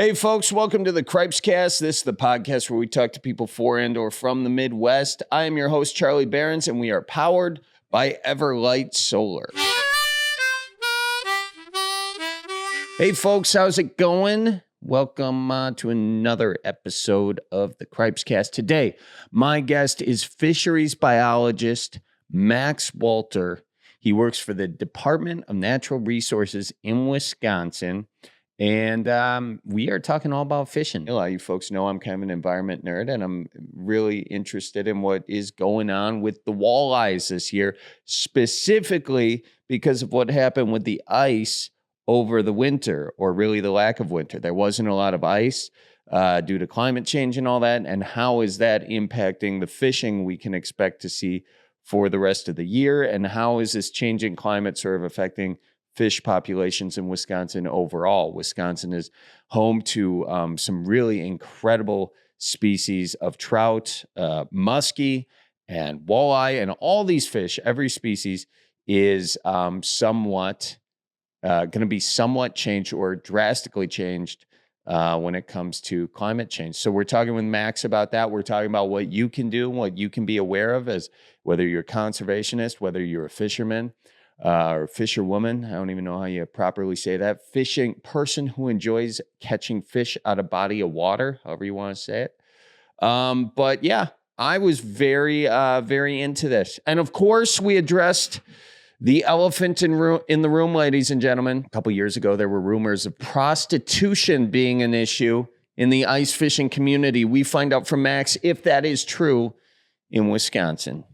Hey, folks, welcome to the Cripescast. This is the podcast where we talk to people for and or from the Midwest. I am your host, Charlie Behrens, and we are powered by Everlight Solar. Hey, folks, how's it going? Welcome to another episode of the Cripescast. Today, my guest is fisheries biologist Max Wolter. He works for the Department of Natural Resources in Wisconsin. And we are talking all about fishing. A lot of you folks know I'm kind of an environment nerd, and I'm really interested in what is going on with the walleyes this year, specifically because of what happened with the ice over the winter, or really the lack of winter. There wasn't a lot of ice due to climate change and all that, and how is that impacting the fishing we can expect to see for the rest of the year, and how is this changing climate sort of affecting fish populations in Wisconsin overall. Wisconsin is home to some really incredible species of trout, muskie, and walleye, and all these fish. Every species is somewhat going to be somewhat changed or drastically changed when it comes to climate change. So we're talking with Max about that. We're talking about what you can do, what you can be aware of, as whether you're a conservationist, whether you're a fisherman, or fisherwoman. I don't even know how you properly say that. Fishing person who enjoys catching fish out of body of water, however you want to say it. But yeah, I was very into this. And of course, we addressed the elephant in the room, ladies and gentlemen. A couple years ago, there were rumors of prostitution being an issue in the ice fishing community. We find out from Max if that is true in Wisconsin.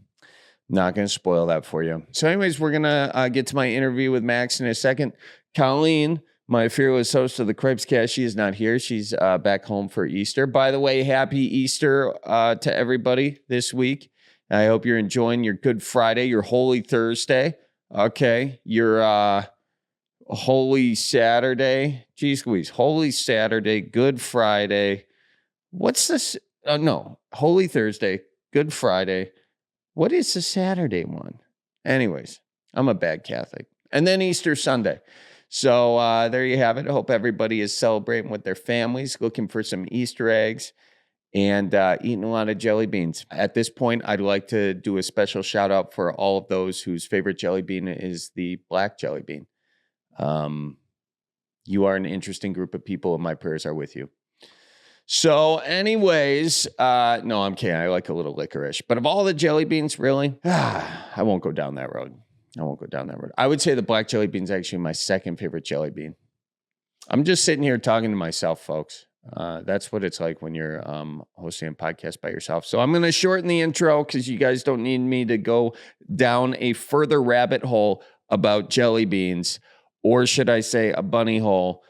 Not going to spoil that for you. So anyways, we're going to get to my interview with Max in a second. Colleen, my fearless host of the Cripescast, she is not here. She's back home for Easter. By the way, happy Easter to everybody this week. I hope you're enjoying your Good Friday, your Holy Thursday. Okay, your Holy Saturday. Geez Louise, Holy Saturday, Good Friday. What's this? No, Holy Thursday, Good Friday. What is the Saturday one? Anyways, I'm a bad Catholic. And then Easter Sunday. So there you have it. I hope everybody is celebrating with their families, looking for some Easter eggs, and eating a lot of jelly beans. At this point, I'd like to do a special shout out for all of those whose favorite jelly bean is the black jelly bean. You are an interesting group of people, and my prayers are with you. So anyways, no, I'm kidding. I like a little licorice. But of all the jelly beans, really, I won't go down that road. I would say the black jelly bean is actually my second favorite jelly bean. I'm just sitting here talking to myself, folks. That's what it's like when you're hosting a podcast by yourself. So I'm going to shorten the intro because you guys don't need me to go down a further rabbit hole about jelly beans, or should I say a bunny hole.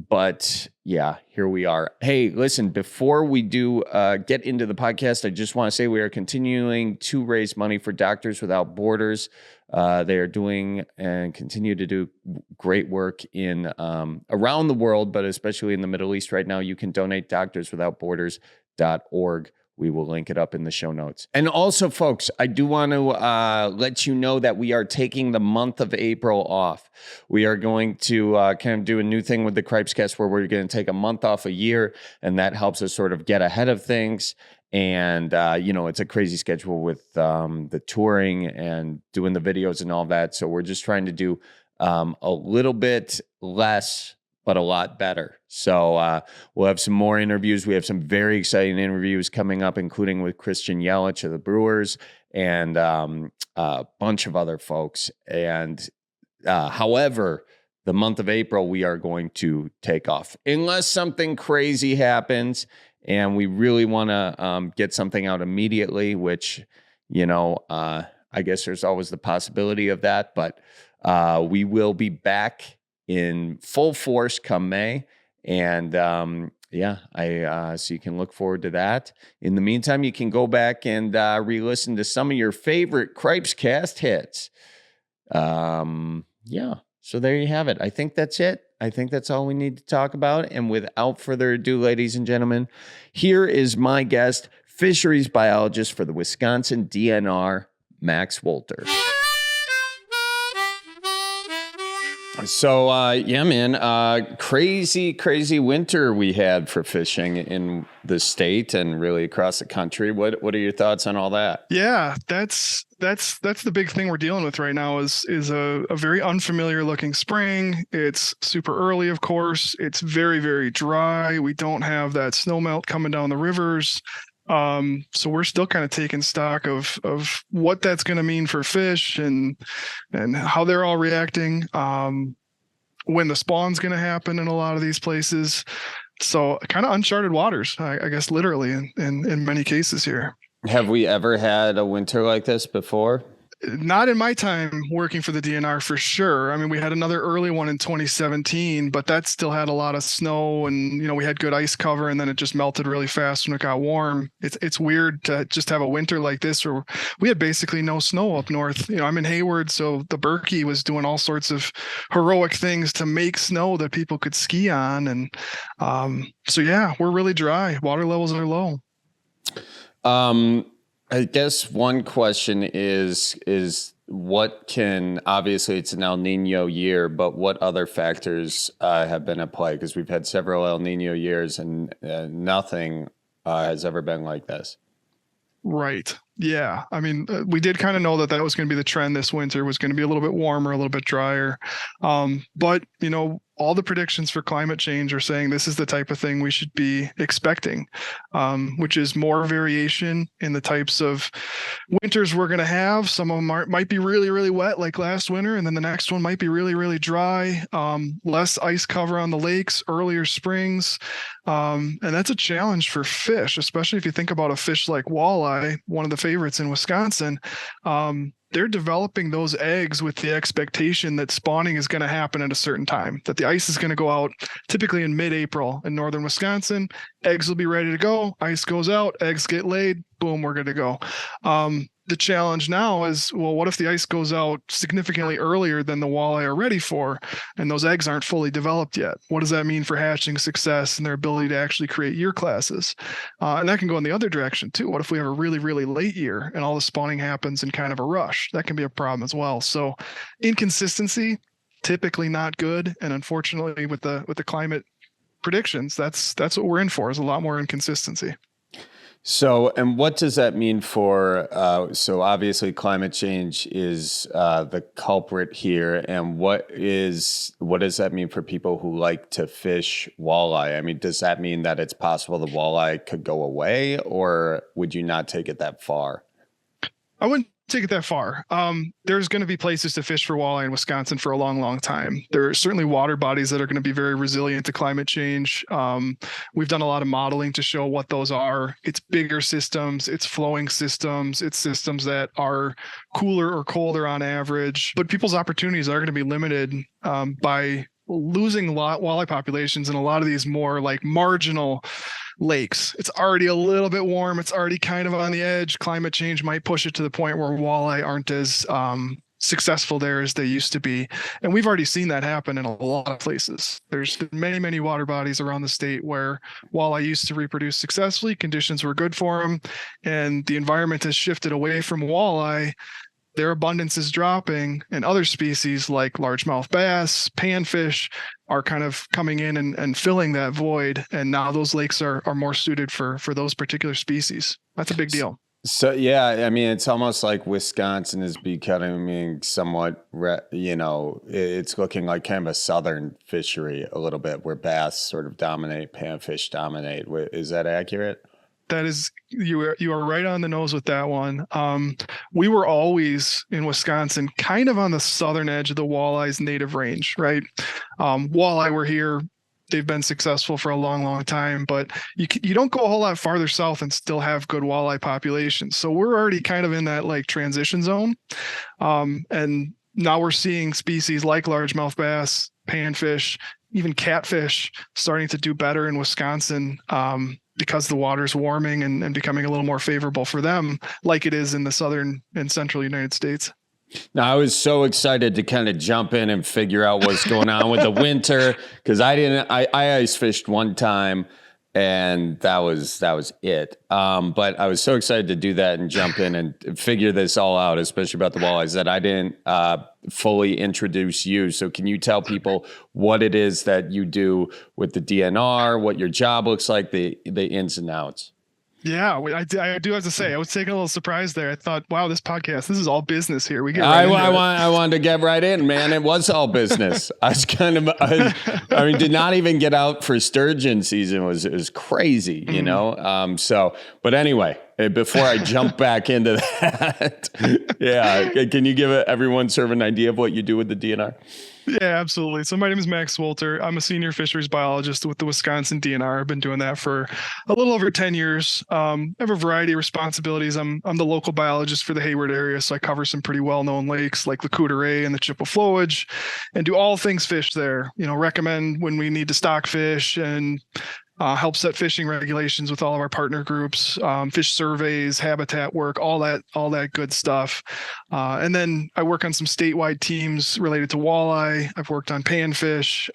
But yeah, here we are. Hey, listen, before we do get into the podcast, I just want to say we are continuing to raise money for Doctors Without Borders. They are doing and continue to do great work in around the world, but especially in the Middle East right now. You can donate doctorswithoutborders.org. We will link it up in the show notes. And also, folks, I do want to let you know that we are taking the month of April off. We are going to kind of do a new thing with the Cripescast where we're going to take a month off a year, and that helps us sort of get ahead of things. And, it's a crazy schedule with the touring and doing the videos and all that. So we're just trying to do a little bit less, but a lot better. So we'll have some more interviews. We have some very exciting interviews coming up, including with Christian Yelich of the Brewers and a bunch of other folks. And however, the month of April, we are going to take off unless something crazy happens and we really want to get something out immediately, which, I guess there's always the possibility of that. But we will be back in full force come May. And so you can look forward to that. In the meantime, you can go back and re-listen to some of your favorite Cripescast hits. So there you have it. I think that's it. I think that's all we need to talk about. And without further ado, ladies and gentlemen, here is my guest, fisheries biologist for the Wisconsin DNR, Max Wolter. So, yeah, man, crazy winter we had for fishing in the state and really across the country. What are your thoughts on all that? Yeah, that's the big thing we're dealing with right now is a very unfamiliar looking spring. It's super early, of course. It's very, very dry. We don't have that snow melt coming down the rivers. So we're still kind of taking stock of what that's going to mean for fish and how they're all reacting. When the spawn's going to happen in a lot of these places. So kind of uncharted waters, I guess, literally in many cases here. Have we ever had a winter like this before? Not in my time working for the DNR for sure. I mean, we had another early one in 2017, but that still had a lot of snow and, we had good ice cover and then it just melted really fast when it got warm. It's weird to just have a winter like this where we had basically no snow up north. I'm in Hayward, so the Berkey was doing all sorts of heroic things to make snow that people could ski on. And so, yeah, we're really dry. Water levels are low. I guess one question is what can, obviously it's an El Nino year, but what other factors have been at play? Because we've had several El Nino years and nothing has ever been like this. Right. Yeah. I mean, we did kind of know that was going to be the trend this winter, was going to be a little bit warmer, a little bit drier. But, all the predictions for climate change are saying this is the type of thing we should be expecting, which is more variation in the types of winters we're going to have. Some of them might be really, really wet like last winter, and then the next one might be really, really dry, less ice cover on the lakes, earlier springs. And that's a challenge for fish, especially if you think about a fish like walleye, one of the favorites in Wisconsin. They're developing those eggs with the expectation that spawning is going to happen at a certain time, that the ice is going to go out typically in mid-April in northern Wisconsin. Eggs will be ready to go. Ice goes out, eggs get laid, boom, we're good to go. The challenge now is, well, what if the ice goes out significantly earlier than the walleye are ready for, and those eggs aren't fully developed yet? What does that mean for hatching success and their ability to actually create year classes? And that can go in the other direction too. What if we have a really, really late year and all the spawning happens in kind of a rush? That can be a problem as well. So inconsistency, typically not good. And unfortunately with the climate predictions, that's what we're in for, is a lot more inconsistency. So, and what does that mean for, so obviously climate change is the culprit here. And what does that mean for people who like to fish walleye? I mean, does that mean that it's possible the walleye could go away, or would you not take it that far? I wouldn't take it that far. There's going to be places to fish for walleye in Wisconsin for a long, long time. There are certainly water bodies that are going to be very resilient to climate change. We've done a lot of modeling to show what those are. It's bigger systems, it's flowing systems, it's systems that are cooler or colder on average. But people's opportunities are going to be limited by losing walleye populations in a lot of these more like marginal lakes. It's already a little bit warm. It's already kind of on the edge. Climate change might push it to the point where walleye aren't as successful there as they used to be. And we've already seen that happen in a lot of places. There's been many, many water bodies around the state where walleye used to reproduce successfully. Conditions were good for them. And the environment has shifted away from walleye. Their abundance is dropping, and other species like largemouth bass, panfish are kind of coming in and filling that void. And now those lakes are more suited for those particular species. That's a big deal. So, yeah, I mean, it's almost like Wisconsin is becoming somewhat, it's looking like kind of a southern fishery a little bit, where bass sort of dominate, panfish dominate. Is that accurate? That is, you are right on the nose with that one. We were always in Wisconsin, kind of on the southern edge of the walleye's native range, right? Walleye were here. They've been successful for a long, long time, but you don't go a whole lot farther south and still have good walleye populations. So we're already kind of in that like transition zone. And now we're seeing species like largemouth bass, panfish, even catfish starting to do better in Wisconsin. Because the water's warming and becoming a little more favorable for them, like it is in the southern and central United States. Now, I was so excited to kind of jump in and figure out what's going on with the winter, because I ice fished one time, and that was it. But I was so excited to do that and jump in and figure this all out, especially about the walleyes, that I didn't fully introduce you. So can you tell people what it is that you do with the DNR, what your job looks like, the ins and outs? Yeah, I do have to say, I was taking a little surprise there. I thought, wow, this podcast, this is all business here. We get I wanted to get right in, man. It was all business. I was I mean, did not even get out for sturgeon season. It was crazy, you know? But anyway, before I jump back into that, yeah, can you give everyone sort of an idea of what you do with the DNR? Yeah, absolutely. So my name is Max Wolter. I'm a senior fisheries biologist with the Wisconsin DNR. I've been doing that for a little over 10 years. I have a variety of responsibilities. I'm the local biologist for the Hayward area, so I cover some pretty well-known lakes like the Coudray and the Chippewa Flowage, and do all things fish there. You know, recommend when we need to stock fish and help set fishing regulations with all of our partner groups, fish surveys, habitat work, all that good stuff. And then I work on some statewide teams related to walleye. I've worked on panfish.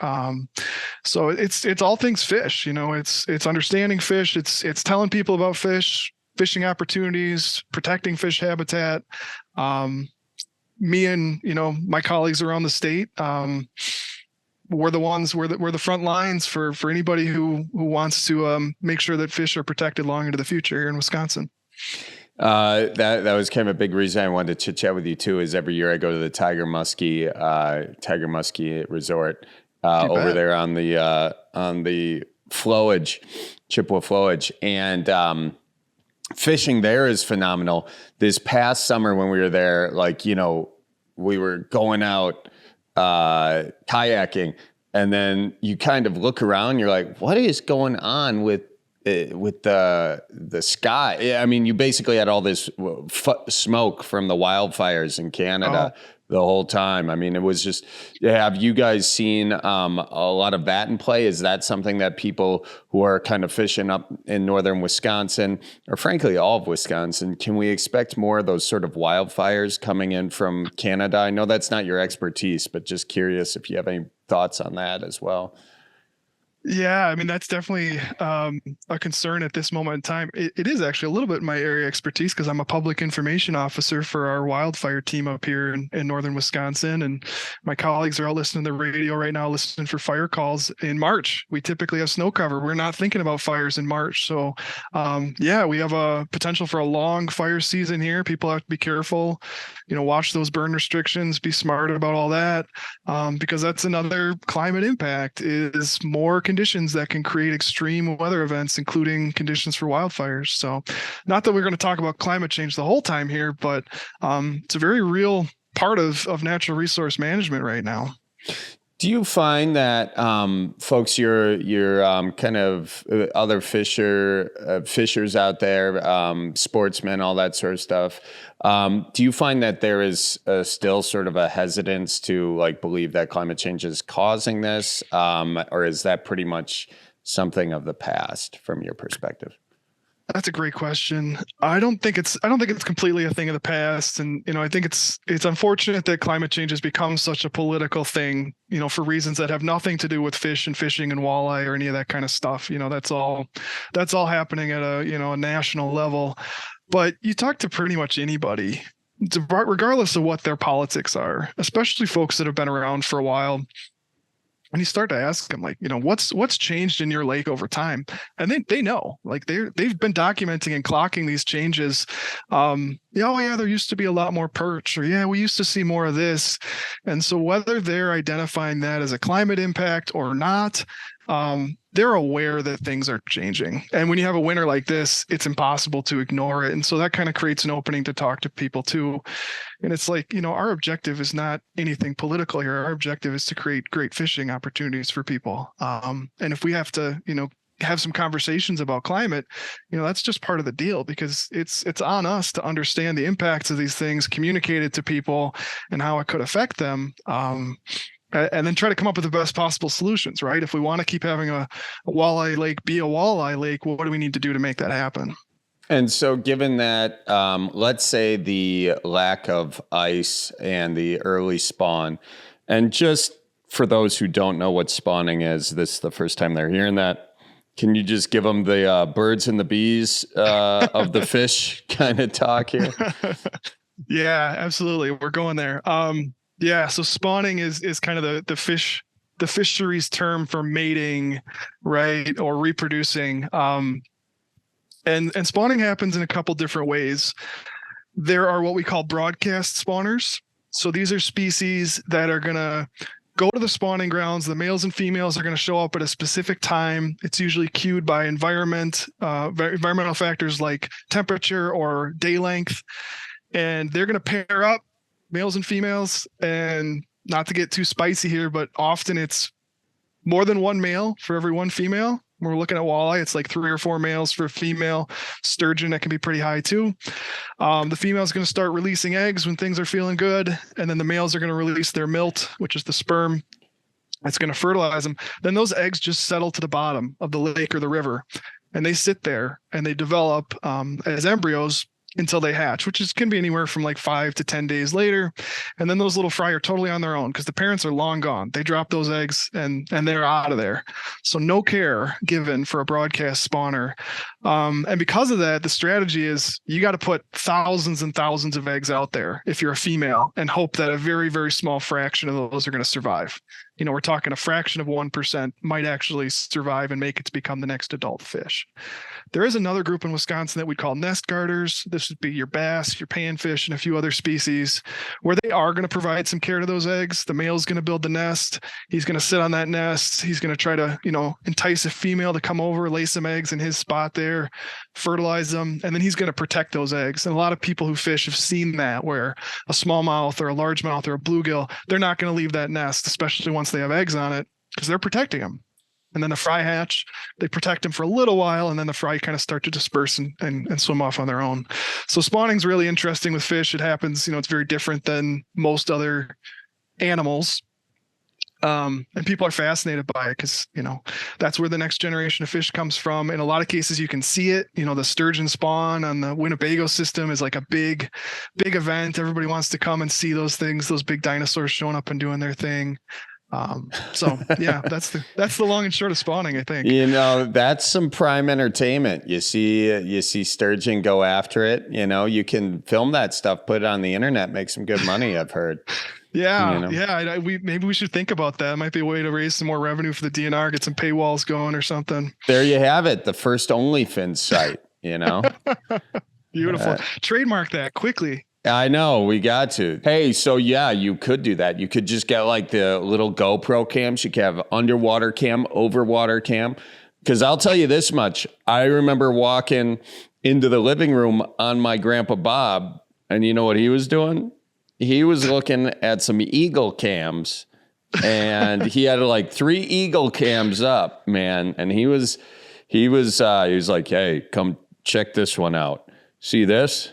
So it's all things fish. You know, it's understanding fish. It's telling people about fish, fishing opportunities, protecting fish habitat. Me and my colleagues around the state. We're the front lines for anybody who wants to make sure that fish are protected long into the future here in Wisconsin. That was kind of a big reason I wanted to chit chat with you too. Is every year I go to the Tiger Muskie Resort over there on the flowage, Chippewa Flowage, and fishing there is phenomenal. This past summer when we were there, we were going out kayaking, and then you kind of look around, you're like, what is going on with the sky? I mean, you basically had all this smoke from the wildfires in Canada the whole time. I mean, it was just, have you guys seen a lot of that in play? Is that something that people who are kind of fishing up in northern Wisconsin, or frankly all of Wisconsin, can we expect more of those sort of wildfires coming in from Canada? I know that's not your expertise, but just curious if you have any thoughts on that as well. Yeah, I mean, that's definitely a concern at this moment in time. It is actually a little bit my area of expertise because I'm a public information officer for our wildfire team up here in northern Wisconsin. And my colleagues are all listening to the radio right now, listening for fire calls in March. We typically have snow cover. We're not thinking about fires in March. So, we have a potential for a long fire season here. People have to be careful, watch those burn restrictions, be smart about all that, because that's another climate impact is more conditions that can create extreme weather events, including conditions for wildfires. So not that we're going to talk about climate change the whole time here, but it's a very real part of natural resource management right now. Do you find that folks, your kind of other fishers out there, sportsmen, all that sort of stuff, do you find that there is still sort of a hesitance to believe that climate change is causing this, or is that pretty much something of the past from your perspective? That's a great question. I don't think it's completely a thing of the past. And, I think it's unfortunate that climate change has become such a political thing, for reasons that have nothing to do with fish and fishing and walleye or any of that kind of stuff. That's all happening at a national level. But you talk to pretty much anybody, regardless of what their politics are, especially folks that have been around for a while. And you start to ask them, what's changed in your lake over time? And they know, they've been documenting and clocking these changes. There used to be a lot more perch, or we used to see more of this. And so whether they're identifying that as a climate impact or not, they're aware that things are changing. And when you have a winter like this, it's impossible to ignore it. And so that kind of creates an opening to talk to people too. And it's our objective is not anything political here. Our objective is to create great fishing opportunities for people. And if we have to, have some conversations about climate, that's just part of the deal, because it's on us to understand the impacts of these things, communicate it to people and how it could affect them. And then try to come up with the best possible solutions, right? If we want to keep having a walleye lake be a walleye lake, what do we need to do to make that happen? And so given that, let's say the lack of ice and the early spawn, and just for those who don't know what spawning is, this is the first time they're hearing that. Can you just give them the birds and the bees of the fish kind of talk here? Yeah, absolutely. We're going there. Yeah, so spawning is kind of the fisheries term for mating, right, or reproducing. And spawning happens in a couple different ways. There are what we call broadcast spawners. So these are species that are going to go to the spawning grounds. The males and females are going to show up at a specific time. It's usually cued by environmental factors like temperature or day length. And they're going to pair up, males and females. And not to get too spicy here, but often it's more than one male for every one female. When we're looking at walleye, it's like 3 or 4 males for a female. Sturgeon, that can be pretty high too. The female is going to start releasing eggs when things are feeling good, and then the males are going to release their milt, which is the sperm. It's going to fertilize them. Then those eggs just settle to the bottom of the lake or the river, and they sit there and they develop as embryos until they hatch, can be anywhere from like 5 to 10 days later. And then those little fry are totally on their own because the parents are long gone. They drop those eggs and they're out of there. So no care given for a broadcast spawner. And because of that, the strategy is you got to put thousands and thousands of eggs out there if you're a female and hope that a very, very small fraction of those are going to survive. We're talking a fraction of 1% might actually survive and make it to become the next adult fish. There is another group in Wisconsin that we call nest garters. This would be your bass, your panfish, and a few other species where they are going to provide some care to those eggs. The male is going to build the nest. He's going to sit on that nest. He's going to try to, entice a female to come over, lay some eggs in his spot there, fertilize them, and then he's going to protect those eggs. And a lot of people who fish have seen that where a smallmouth or a largemouth or a bluegill, they're not going to leave that nest, especially once they have eggs on it, because they're protecting them. And then the fry hatch, they protect them for a little while, and then the fry kind of start to disperse and swim off on their own. So spawning is really interesting with fish. It happens, it's very different than most other animals. And people are fascinated by it because, that's where the next generation of fish comes from. In a lot of cases, you can see it. The sturgeon spawn on the Winnebago system is like a big, big event. Everybody wants to come and see those things, those big dinosaurs showing up and doing their thing. So yeah, that's the long and short of spawning, I think. That's some prime entertainment. You see sturgeon go after it. You can film that stuff, put it on the internet, make some good money, I've heard. Yeah. Yeah. Maybe we should think about that. It might be a way to raise some more revenue for the DNR, get some paywalls going or something. There you have it. The first OnlyFins site, Beautiful. Trademark that quickly. I know, we got to. Hey, so yeah, you could do that. You could just get like the little GoPro cams. You could have underwater cam, overwater cam. Because I'll tell you this much. I remember walking into the living room on my Grandpa Bob, and you know what he was doing? He was looking at some eagle cams, and he had like 3 eagle cams up, man. And he was like, hey, come check this one out. See this?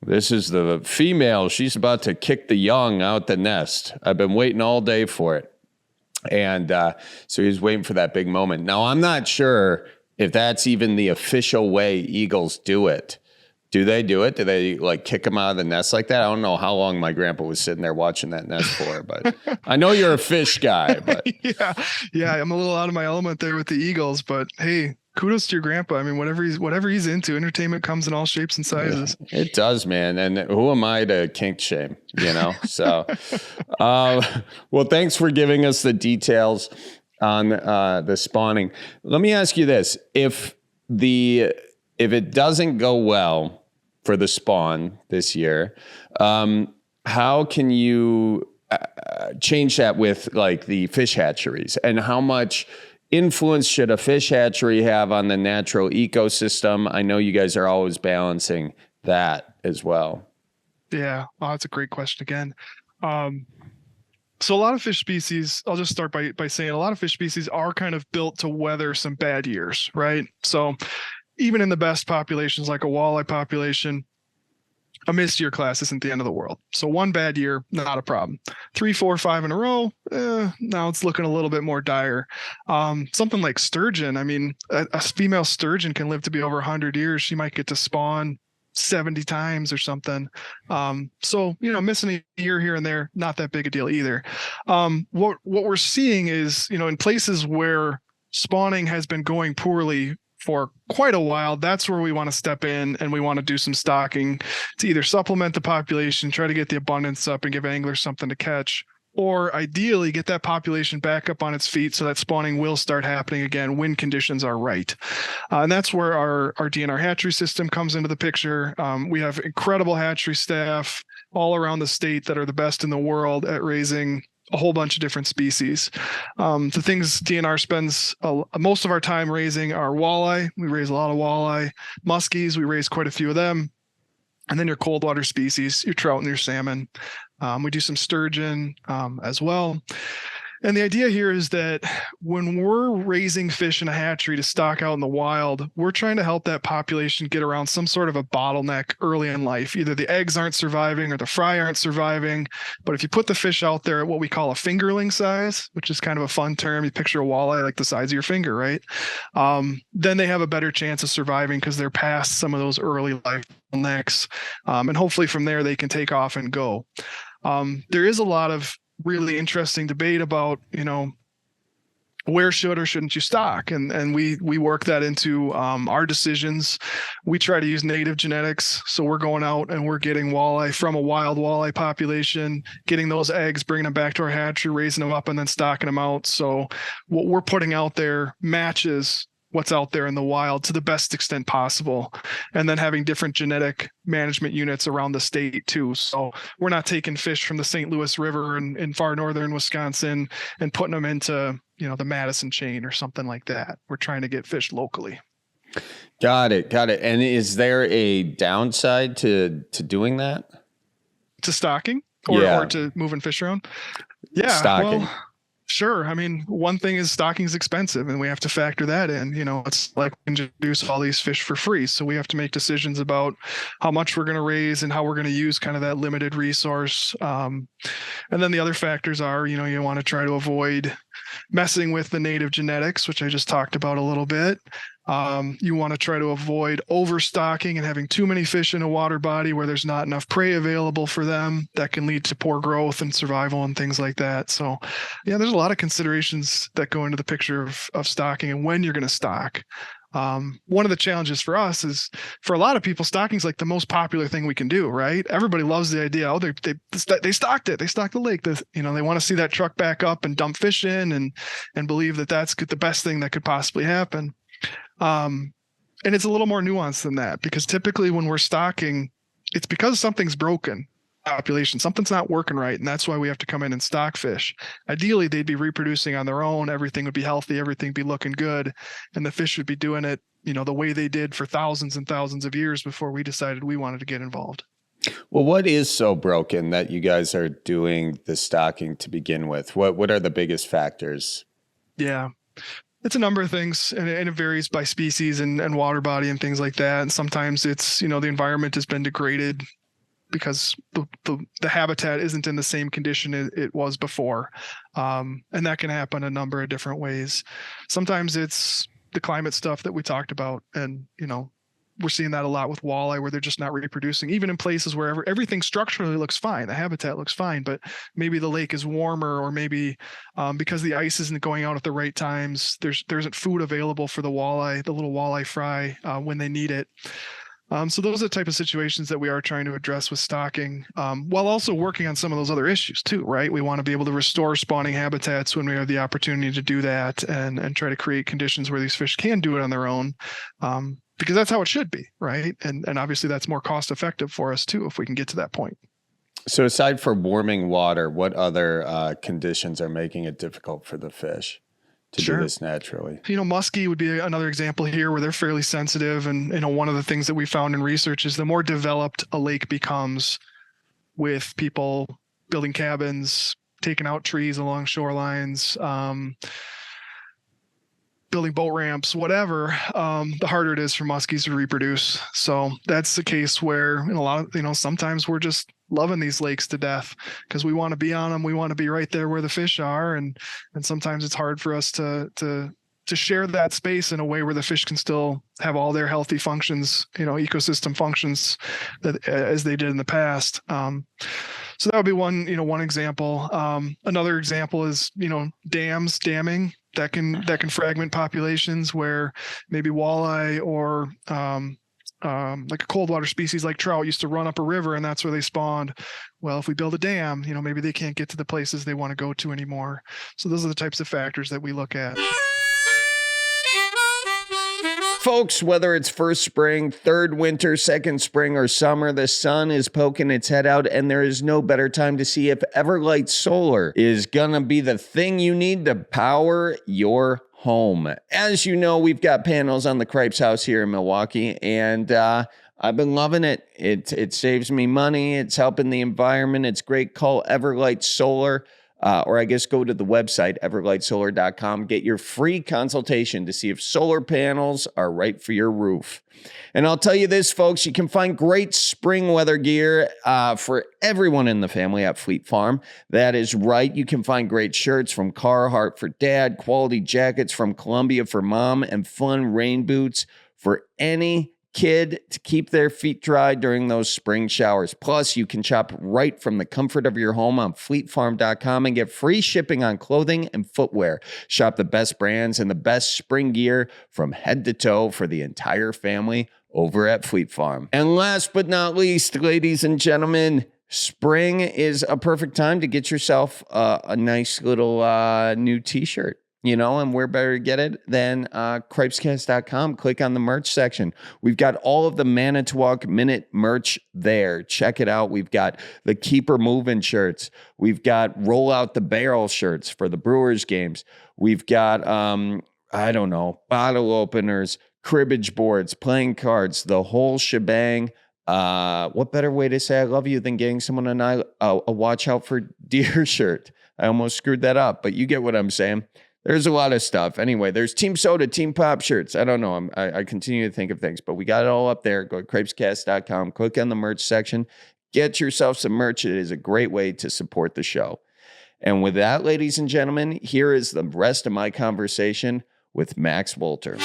This is the female. She's about to kick the young out the nest. I've been waiting all day for it. And so he's waiting for that big moment. Now, I'm not sure if that's even the official way eagles do it. Do they do it? Do they like kick them out of the nest like that? I don't know how long my grandpa was sitting there watching that nest for, but I know you're a fish guy. But yeah, I'm a little out of my element there with the eagles, but hey, kudos to your grandpa. I mean, whatever he's into, entertainment comes in all shapes and sizes. It does, man. And who am I to kink shame, So, well, thanks for giving us the details on the spawning. Let me ask you this. If it doesn't go well for the spawn this year, how can you change that with like the fish hatcheries, and how much influence should a fish hatchery have on the natural ecosystem? I know you guys are always balancing that as well. Yeah, that's a great question again. So a lot of fish species, I'll just start by saying a lot of fish species are kind of built to weather some bad years, right? So even in the best populations, like a walleye population, a missed year class isn't the end of the world. So one bad year, not a problem. 3, 4, 5 in a row, now it's looking a little bit more dire. Something like sturgeon, I mean, a female sturgeon can live to be over 100 years. She might get to spawn 70 times or something. So, missing a year here and there, not that big a deal either. What we're seeing is, in places where spawning has been going poorly for quite a while, that's where we want to step in and we want to do some stocking to either supplement the population, try to get the abundance up and give anglers something to catch, or ideally get that population back up on its feet so that spawning will start happening again when conditions are right. And that's where our DNR hatchery system comes into the picture. We have incredible hatchery staff all around the state that are the best in the world at raising a whole bunch of different species. The things DNR spends most of our time raising are walleye. We raise a lot of walleye. Muskies, we raise quite a few of them. And then your cold water species, your trout and your salmon. We do some sturgeon as well. And the idea here is that when we're raising fish in a hatchery to stock out in the wild, we're trying to help that population get around some sort of a bottleneck early in life. Either the eggs aren't surviving or the fry aren't surviving. But if you put the fish out there at what we call a fingerling size, which is kind of a fun term, you picture a walleye like the size of your finger, right? Then they have a better chance of surviving because they're past some of those early life bottlenecks. And hopefully from there, they can take off and go. There is a lot of really interesting debate about, where should or shouldn't you stock? And we work that into our decisions. We try to use native genetics. So we're going out and we're getting walleye from a wild walleye population, getting those eggs, bringing them back to our hatchery, raising them up, and then stocking them out. So what we're putting out there matches what's out there in the wild to the best extent possible. And then having different genetic management units around the state too. So we're not taking fish from the St. Louis River in far northern Wisconsin and putting them into, the Madison chain or something like that. We're trying to get fish locally. Got it. And is there a downside to doing that? To stocking or to moving fish around? Yeah. Stocking. Well, sure. I mean, one thing is stocking is expensive and we have to factor that in. It's like we introduce all these fish for free. So we have to make decisions about how much we're going to raise and how we're going to use kind of that limited resource. And then the other factors are, you want to try to avoid messing with the native genetics, which I just talked about a little bit. You want to try to avoid overstocking and having too many fish in a water body where there's not enough prey available for them. That can lead to poor growth and survival and things like that. So yeah, there's a lot of considerations that go into the picture of stocking and when you're going to stock. One of the challenges for us is, for a lot of people, stocking is like the most popular thing we can do, right? Everybody loves the idea. Oh, they stocked it. They stocked the lake. They want to see that truck back up and dump fish in and believe that that's the best thing that could possibly happen. And it's a little more nuanced than that, because typically when we're stocking, it's because something's broken. Population, something's not working right, and that's why we have to come in and stock fish. Ideally, they'd be reproducing on their own, everything would be healthy, everything would be looking good, and the fish would be doing it the way they did for thousands and thousands of years before we decided we wanted to get involved. Well, what is so broken that you guys are doing the stocking to begin with? What are the biggest factors? Yeah, it's a number of things, and it varies by species and water body and things like that. And sometimes it's the environment has been degraded because the habitat isn't in the same condition it was before. And that can happen a number of different ways. Sometimes it's the climate stuff that we talked about. And, we're seeing that a lot with walleye where they're just not reproducing, even in places where everything structurally looks fine. The habitat looks fine, but maybe the lake is warmer, or maybe because the ice isn't going out at the right times, there isn't food available for the little walleye fry when they need it. So those are the type of situations that we are trying to address with stocking, while also working on some of those other issues too, right? We want to be able to restore spawning habitats when we have the opportunity to do that, and try to create conditions where these fish can do it on their own, because that's how it should be, right? And obviously that's more cost effective for us too, if we can get to that point. So aside from warming water, what other conditions are making it difficult for the fish to do this naturally? Muskie would be another example here where they're fairly sensitive. And, one of the things that we found in research is the more developed a lake becomes with people building cabins, taking out trees along shorelines, building boat ramps, whatever, the harder it is for muskies to reproduce. So that's the case where in a lot of, sometimes we're just loving these lakes to death because we want to be on them. We want to be right there where the fish are. And sometimes it's hard for us to share that space in a way where the fish can still have all their healthy functions, ecosystem functions that as they did in the past. So that would be one example. Another example is, damming that can fragment populations, where maybe walleye or like a cold water species like trout used to run up a river, and that's where they spawned. Well, if we build a dam, maybe they can't get to the places they want to go to anymore. So those are the types of factors that we look at. Folks, whether it's first spring, third winter, second spring, or summer, the sun is poking its head out, and there is no better time to see if Everlight Solar is gonna be the thing you need to power your home. As you know, we've got panels on the Cripes house here in Milwaukee, and I've been loving it. It saves me money. It's helping the environment. It's great. Call Everlight Solar. Or I guess go to the website, everlightsolar.com. Get your free consultation to see if solar panels are right for your roof. And I'll tell you this, folks, you can find great spring weather gear for everyone in the family at Fleet Farm. That is right. You can find great shirts from Carhartt for dad, quality jackets from Columbia for mom, and fun rain boots for any kid to keep their feet dry during those spring showers. Plus, you can shop right from the comfort of your home on fleetfarm.com and get free shipping on clothing and footwear. Shop the best brands and the best spring gear from head to toe for the entire family over at Fleet Farm. And last but not least, ladies and gentlemen, spring is a perfect time to get yourself a nice little new t-shirt. And where better to get it than Cripescast.com. Click on the merch section. We've got all of the Manitowoc Minute merch there. Check it out. We've got the Keeper Moving shirts. We've got Roll Out the Barrel shirts for the Brewers games. We've got, bottle openers, cribbage boards, playing cards, the whole shebang. What better way to say I love you than getting someone a Watch Out for Deer shirt? I almost screwed that up, but you get what I'm saying. There's a lot of stuff. Anyway, there's Team Soda, Team Pop shirts. I don't know. I continue to think of things, but we got it all up there. Go to cripescast.com, click on the merch section, get yourself some merch. It is a great way to support the show. And with that, ladies and gentlemen, here is the rest of my conversation with Max Wolter.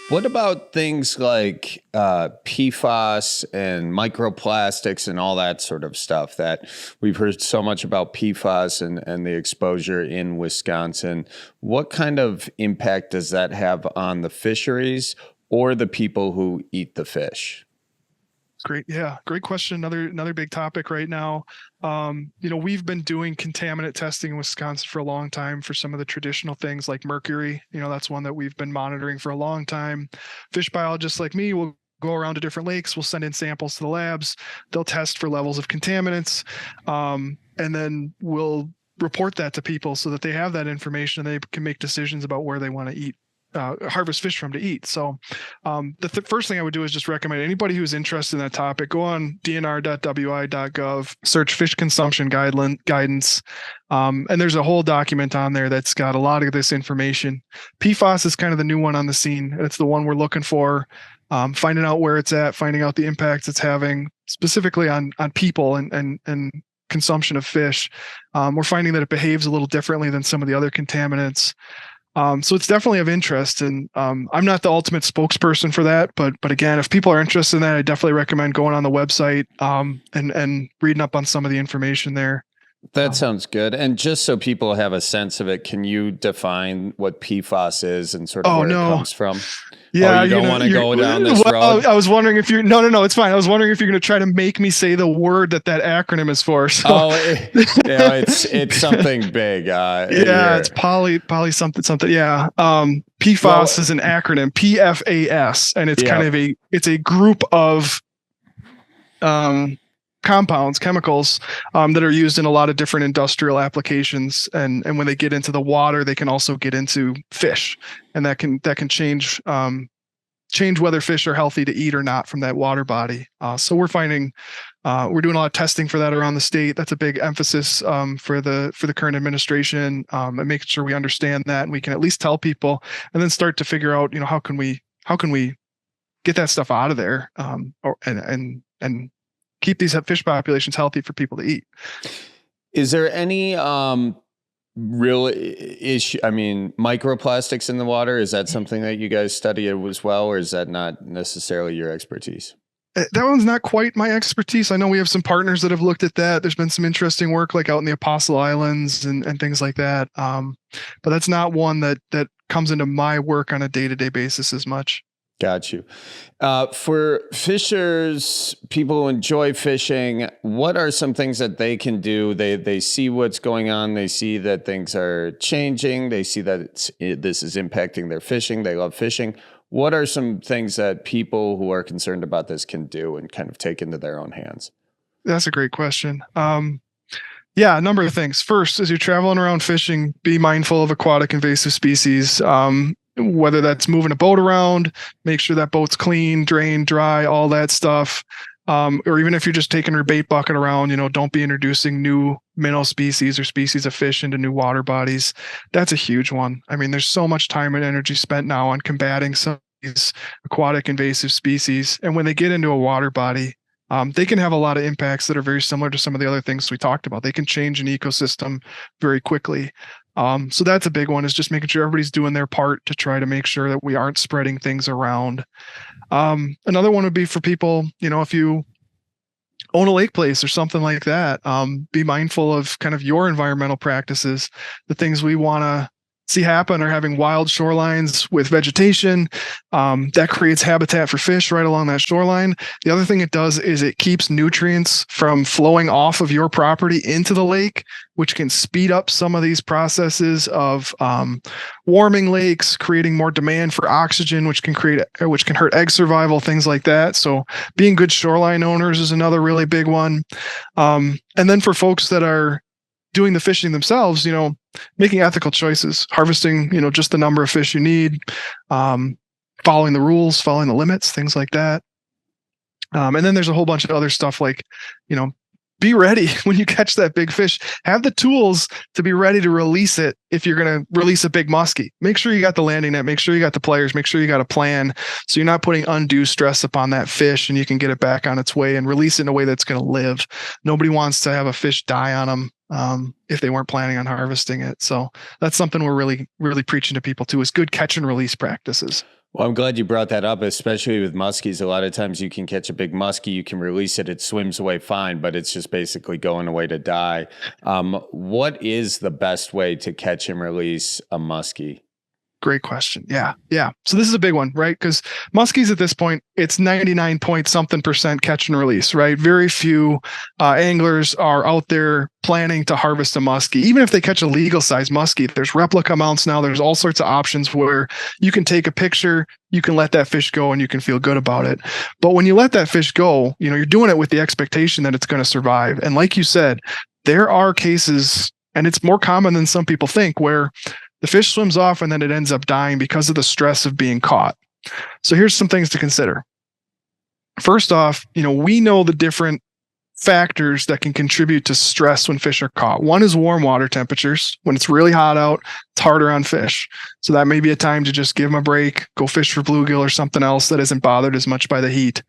What about things like PFAS and microplastics and all that sort of stuff that we've heard so much about PFAS and the exposure in Wisconsin? What kind of impact does that have on the fisheries or the people who eat the fish? Great. Yeah. Great question. Another big topic right now. We've been doing contaminant testing in Wisconsin for a long time for some of the traditional things like mercury. That's one that we've been monitoring for a long time. Fish biologists like me will go around to different lakes. We'll send in samples to the labs. They'll test for levels of contaminants. And then we'll report that to people so that they have that information and they can make decisions about where they want to eat. Harvest fish from to eat. So the first thing I would do is just recommend anybody who's interested in that topic, go on dnr.wisconsin.gov, search fish consumption guidance. And there's a whole document on there that's got a lot of this information. PFAS is kind of the new one on the scene. It's the one we're looking for, finding out where it's at, finding out the impacts it's having specifically on people and consumption of fish. We're finding that it behaves a little differently than some of the other contaminants. So it's definitely of interest, and I'm not the ultimate spokesperson for that, but again, if people are interested in that, I definitely recommend going on the website and reading up on some of the information there. That sounds good. And just so people have a sense of it, can you define what PFAS is and sort of where it comes from? Yeah, you don't want to go down this road? I was wondering if you're... No, it's fine. I was wondering if you're going to try to make me say the word that acronym is for. So. It's something big. It's poly something. Yeah. PFAS is an acronym, PFAS, and it's kind of a group of compounds, chemicals that are used in a lot of different industrial applications, and when they get into the water, they can also get into fish, and that can change whether fish are healthy to eat or not from that water body. So we're finding we're doing a lot of testing for that around the state. That's a big emphasis for the current administration, and making sure we understand that and we can at least tell people, and then start to figure out how can we get that stuff out of there, and keep these fish populations healthy for people to eat. Is there any real issue? I mean, microplastics in the water, is that something that you guys study as well, or is that not necessarily your expertise? That one's not quite my expertise. I know we have some partners that have looked at that. There's been some interesting work like out in the Apostle Islands and things like that. But that's not one that comes into my work on a day-to-day basis as much. Got you. For fishers, people who enjoy fishing, what are some things that they can do? They see what's going on. They see that things are changing. They see that this is impacting their fishing. They love fishing. What are some things that people who are concerned about this can do and kind of take into their own hands? That's a great question. Yeah, a number of things. First, as you're traveling around fishing, be mindful of aquatic invasive species. Whether that's moving a boat around, make sure that boat's clean, drained, dry, all that stuff. Or even if you're just taking your bait bucket around, don't be introducing new minnow species or species of fish into new water bodies. That's a huge one. I mean, there's so much time and energy spent now on combating some of these aquatic invasive species. And when they get into a water body, they can have a lot of impacts that are very similar to some of the other things we talked about. They can change an ecosystem very quickly. So that's a big one, is just making sure everybody's doing their part to try to make sure that we aren't spreading things around. Another one would be for people, if you own a lake place or something like that, be mindful of kind of your environmental practices. The things we want to see happen are having wild shorelines with vegetation. That creates habitat for fish right along that shoreline. The other thing it does is it keeps nutrients from flowing off of your property into the lake, which can speed up some of these processes of warming lakes, creating more demand for oxygen, which can hurt egg survival, things like that. So being good shoreline owners is another really big one. And then for folks that are doing the fishing themselves, making ethical choices, harvesting, just the number of fish you need, following the rules, following the limits, things like that. And then there's a whole bunch of other stuff like, be ready when you catch that big fish. Have the tools to be ready to release it if you're going to release a big muskie. Make sure you got the landing net, make sure you got the pliers, make sure you got a plan so you're not putting undue stress upon that fish and you can get it back on its way and release it in a way that's going to live. Nobody wants to have a fish die on them if they weren't planning on harvesting it. So that's something we're really, really preaching to people too, is good catch and release practices. Well, I'm glad you brought that up, especially with muskies. A lot of times you can catch a big muskie, you can release it, it swims away fine, but it's just basically going away to die. What is the best way to catch and release a muskie? Great question. Yeah. So this is a big one, right? Because muskies at this point, it's 99% catch and release, right? Very few anglers are out there planning to harvest a muskie. Even if they catch a legal size muskie, there's replica mounts now. There's all sorts of options where you can take a picture, you can let that fish go, and you can feel good about it. But when you let that fish go, you're doing it with the expectation that it's going to survive. And like you said, there are cases, and it's more common than some people think, where the fish swims off and then it ends up dying because of the stress of being caught. So here's some things to consider. First off, we know the different factors that can contribute to stress when fish are caught. One is warm water temperatures. When it's really hot out, it's harder on fish. So that may be a time to just give them a break, go fish for bluegill or something else that isn't bothered as much by the heat.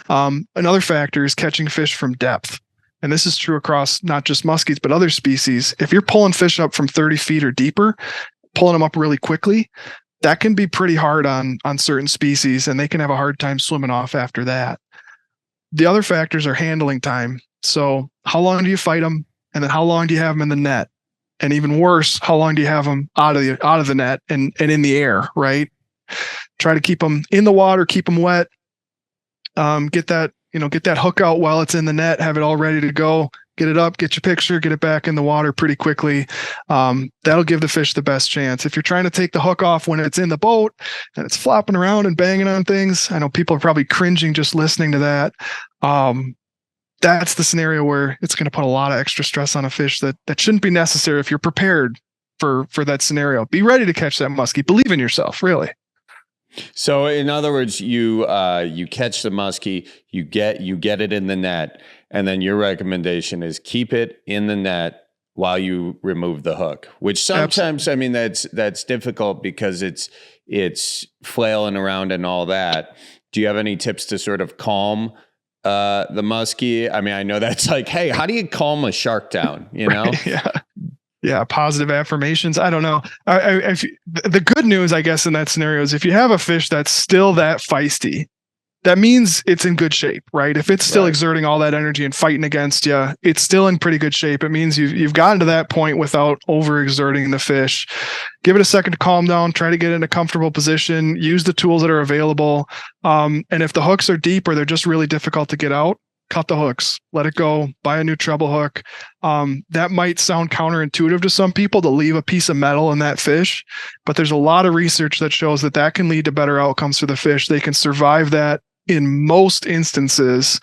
Another factor is catching fish from depth. And this is true across not just muskies, but other species. If you're pulling fish up from 30 feet or deeper, pulling them up really quickly, that can be pretty hard on certain species, and they can have a hard time swimming off after that. The other factors are handling time. So how long do you fight them? And then how long do you have them in the net? And even worse, how long do you have them out of the net and in the air, right? Try to keep them in the water, keep them wet. Get that hook out while it's in the net, have it all ready to go. Get it up, get your picture, get it back in the water pretty quickly. That'll give the fish the best chance. If you're trying to take the hook off when it's in the boat and it's flopping around and banging on things, I know people are probably cringing just listening to that. That's the scenario where it's going to put a lot of extra stress on a fish that shouldn't be necessary if you're prepared for that scenario. Be ready to catch that muskie. Believe in yourself, really. So in other words, you catch the muskie, you get it in the net, and then your recommendation is keep it in the net while you remove the hook, which sometimes, I mean, that's difficult because it's flailing around and all that. Do you have any tips to sort of calm the muskie? I mean, I know that's like, hey, how do you calm a shark down? Right, yeah. Yeah, positive affirmations. I don't know. The good news, I guess, in that scenario is if you have a fish that's still that feisty, that means it's in good shape, right? If it's still exerting all that energy and fighting against you, it's still in pretty good shape. It means you've gotten to that point without overexerting the fish. Give it a second to calm down, try to get in a comfortable position, use the tools that are available. And if the hooks are deep or they're just really difficult to get out, cut the hooks, let it go, buy a new treble hook. That might sound counterintuitive to some people to leave a piece of metal in that fish, but there's a lot of research that shows that that can lead to better outcomes for the fish. They can survive that in most instances,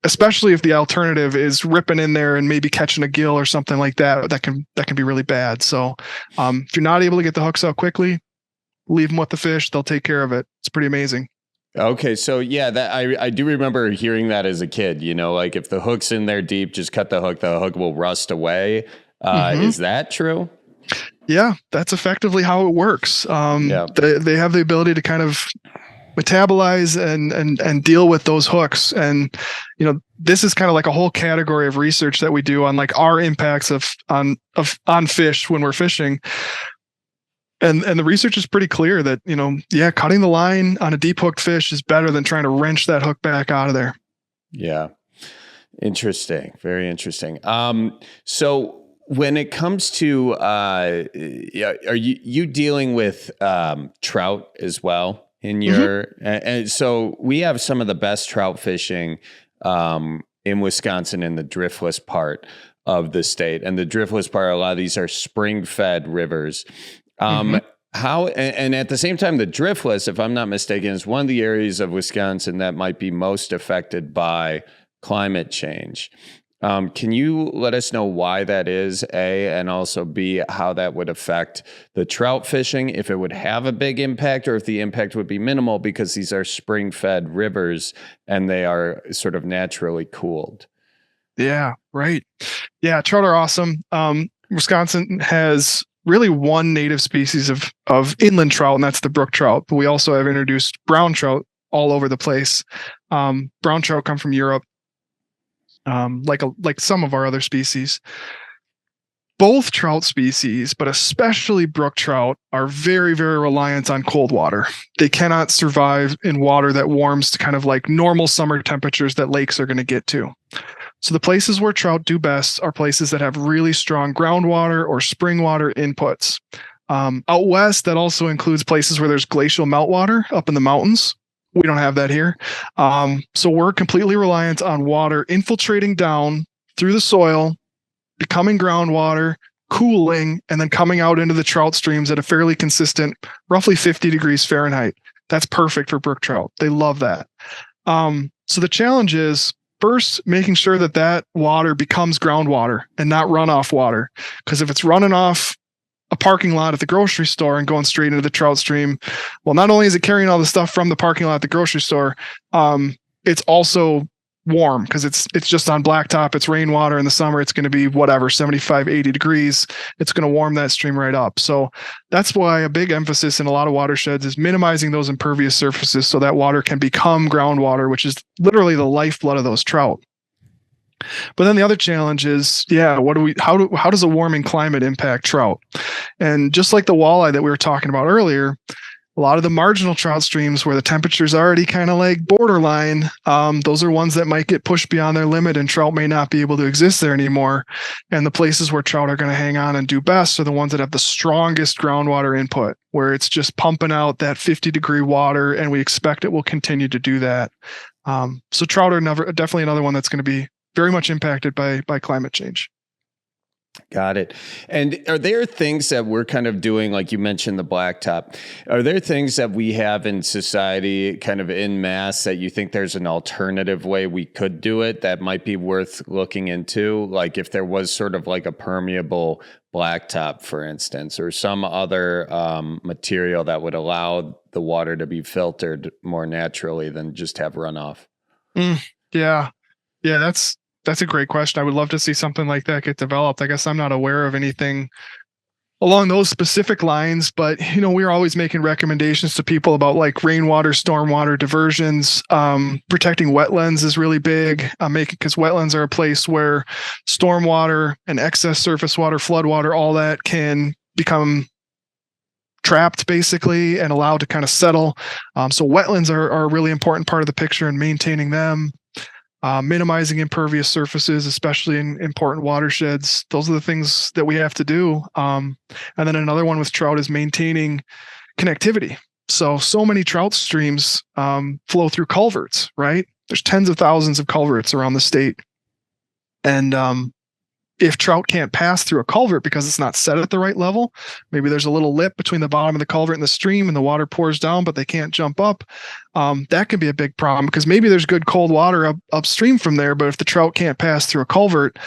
especially if the alternative is ripping in there and maybe catching a gill or something like that. That can be really bad. So if you're not able to get the hooks out quickly, leave them with the fish. They'll take care of it. It's pretty amazing. Okay, so yeah, that I do remember hearing that as a kid. Like if the hook's in there deep, just cut the hook will rust away. Is that true? Yeah, that's effectively how it works. They have the ability to kind of metabolize and deal with those hooks. And, this is kind of like a whole category of research that we do on like our impacts on fish when we're fishing. And the research is pretty clear that, cutting the line on a deep hooked fish is better than trying to wrench that hook back out of there. Yeah. Interesting. Very interesting. So when it comes to, are you dealing with trout as well in your, and so we have some of the best trout fishing in Wisconsin in the driftless part of the state. And the driftless part, a lot of these are spring fed rivers. How, and at the same time, the driftless, if I'm not mistaken, is one of the areas of Wisconsin that might be most affected by climate change. Can you let us know why that is, A, and also B, how that would affect the trout fishing, if it would have a big impact or if the impact would be minimal because these are spring-fed rivers and they are sort of naturally cooled? Yeah, right. Yeah, trout are awesome. Wisconsin has really one native species of inland trout, and that's the brook trout. But we also have introduced brown trout all over the place. Brown trout come from Europe. Like some of our other species. Both trout species, but especially brook trout, are very, very reliant on cold water. They cannot survive in water that warms to kind of like normal summer temperatures that lakes are going to get to. So the places where trout do best are places that have really strong groundwater or spring water inputs. Out west, that also includes places where there's glacial meltwater up in the mountains. We don't have that here. So we're completely reliant on water infiltrating down through the soil, becoming groundwater, cooling, and then coming out into the trout streams at a fairly consistent, roughly 50 degrees Fahrenheit. That's perfect for brook trout. They love that. So the challenge is first making sure that water becomes groundwater and not runoff water. Because if it's running off a parking lot at the grocery store and going straight into the trout stream, well, not only is it carrying all the stuff from the parking lot at the grocery store, it's also warm because it's just on blacktop. It's rainwater in the summer. It's going to be 75, 80 degrees. It's going to warm that stream right up. So that's why a big emphasis in a lot of watersheds is minimizing those impervious surfaces so that water can become groundwater, which is literally the lifeblood of those trout. But then the other challenge is, how does a warming climate impact trout? And just like the walleye that we were talking about earlier, a lot of the marginal trout streams where the temperature's already kind of like borderline, those are ones that might get pushed beyond their limit and trout may not be able to exist there anymore. And the places where trout are going to hang on and do best are the ones that have the strongest groundwater input, where it's just pumping out that 50-degree water, and we expect it will continue to do that. So trout are definitely another one that's going to be very much impacted by climate change. Got it. And are there things that we're kind of doing, like you mentioned the blacktop, are there things that we have in society kind of en masse that you think there's an alternative way we could do it that might be worth looking into? Like if there was sort of like a permeable blacktop, for instance, or some other material that would allow the water to be filtered more naturally than just have runoff? Yeah, that's a great question. I would love to see something like that get developed. I guess I'm not aware of anything along those specific lines, but we're always making recommendations to people about like rainwater, stormwater diversions. Protecting wetlands is really big, because wetlands are a place where stormwater and excess surface water, flood water, all that can become trapped basically and allowed to kind of settle. So wetlands are a really important part of the picture and maintaining them. Minimizing impervious surfaces, especially in important watersheds. Those are the things that we have to do. And then another one with trout is maintaining connectivity. So many trout streams flow through culverts, right? There's tens of thousands of culverts around the state. And if trout can't pass through a culvert because it's not set at the right level, maybe there's a little lip between the bottom of the culvert and the stream and the water pours down, but they can't jump up. That can be a big problem because maybe there's good cold water upstream from there, but if the trout can't pass through a culvert,